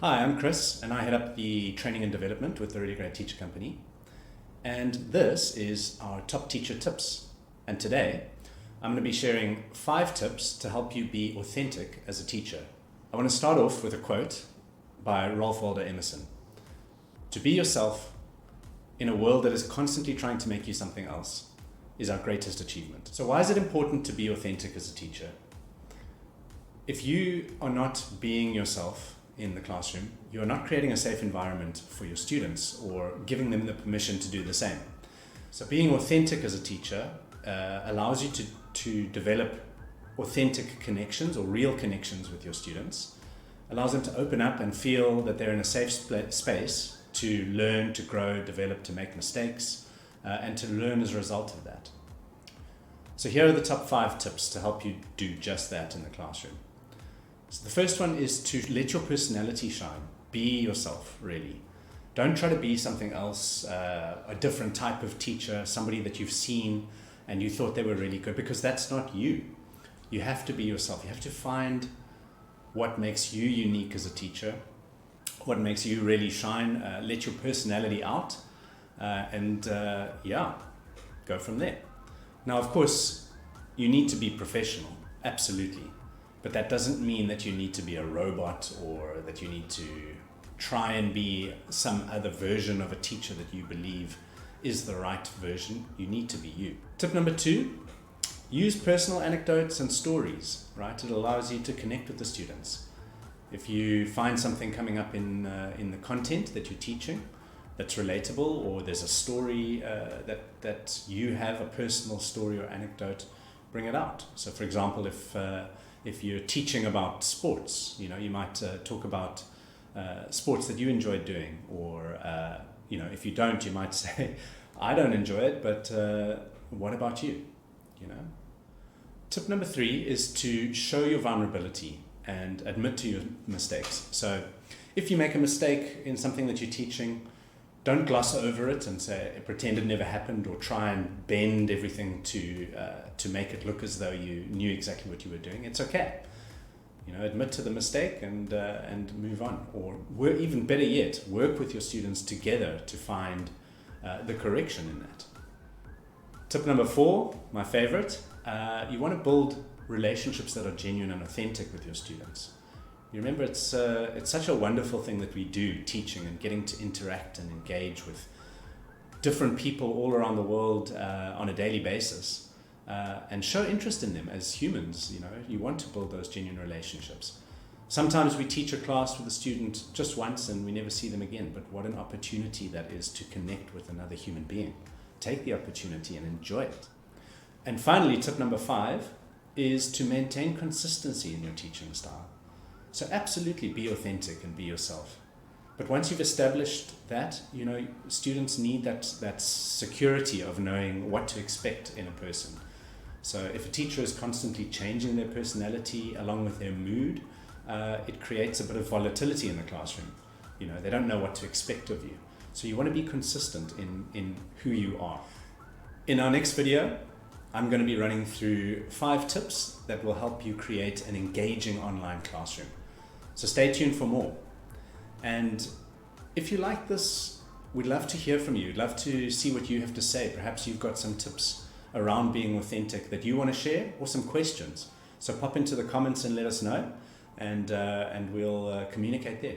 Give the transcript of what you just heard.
Hi, I'm Chris, and I head up the training and development with the Really Great Teacher Company. And this is our top teacher tips. And today, I'm going to be sharing 5 tips to help you be authentic as a teacher. I want to start off with a quote by Ralph Waldo Emerson. To be yourself in a world that is constantly trying to make you something else is our greatest achievement. So why is it important to be authentic as a teacher? If you are not being yourself in the classroom, you are not creating a safe environment for your students or giving them the permission to do the same. So being authentic as a teacher allows you to develop authentic connections or real connections with your students, allows them to open up and feel that they're in a safe space to learn, to grow, develop, to make mistakes, and to learn as a result of that. So here are the top 5 tips to help you do just that in the classroom. So the first one is to let your personality shine. Be yourself, really. Don't try to be something else, a different type of teacher, somebody that you've seen and you thought they were really good, because that's not you. You have to be yourself. You have to find what makes you unique as a teacher, what makes you really shine, let your personality out, and go from there. Now, of course, you need to be professional, absolutely. But that doesn't mean that you need to be a robot or that you need to try and be some other version of a teacher that you believe is the right version. You need to be you. Tip number 2, use personal anecdotes and stories, right? It allows you to connect with the students. If you find something coming up in the content that you're teaching that's relatable, or there's a story that you have, a personal story or anecdote, bring it out. So for example, if you're teaching about sports, you might talk about sports that you enjoyed doing, or if you don't, you might say, I don't enjoy it, but what about you? Tip number 3 is to show your vulnerability and admit to your mistakes. So if you make a mistake in something that you're teaching, don't gloss over it and pretend it never happened, or try and bend everything to make it look as though you knew exactly what you were doing. It's okay. Admit to the mistake and move on. Or even better yet, work with your students together to find the correction in that. Tip number 4, my favorite, you want to build relationships that are genuine and authentic with your students. You remember, it's such a wonderful thing that we do, teaching and getting to interact and engage with different people all around the world on a daily basis, and show interest in them as humans. You want to build those genuine relationships. Sometimes we teach a class with a student just once and we never see them again, but what an opportunity that is to connect with another human being. Take the opportunity and enjoy it. And finally, tip number 5 is to maintain consistency in your teaching style. So absolutely be authentic and be yourself. But once you've established that, students need that security of knowing what to expect in a person. So if a teacher is constantly changing their personality along with their mood, it creates a bit of volatility in the classroom. They don't know what to expect of you. So you want to be consistent in who you are. In our next video, I'm going to be running through 5 tips that will help you create an engaging online classroom. So stay tuned for more. And if you like this, we'd love to hear from you. We'd love to see what you have to say. Perhaps you've got some tips around being authentic that you want to share, or some questions. So pop into the comments and let us know, and we'll communicate there.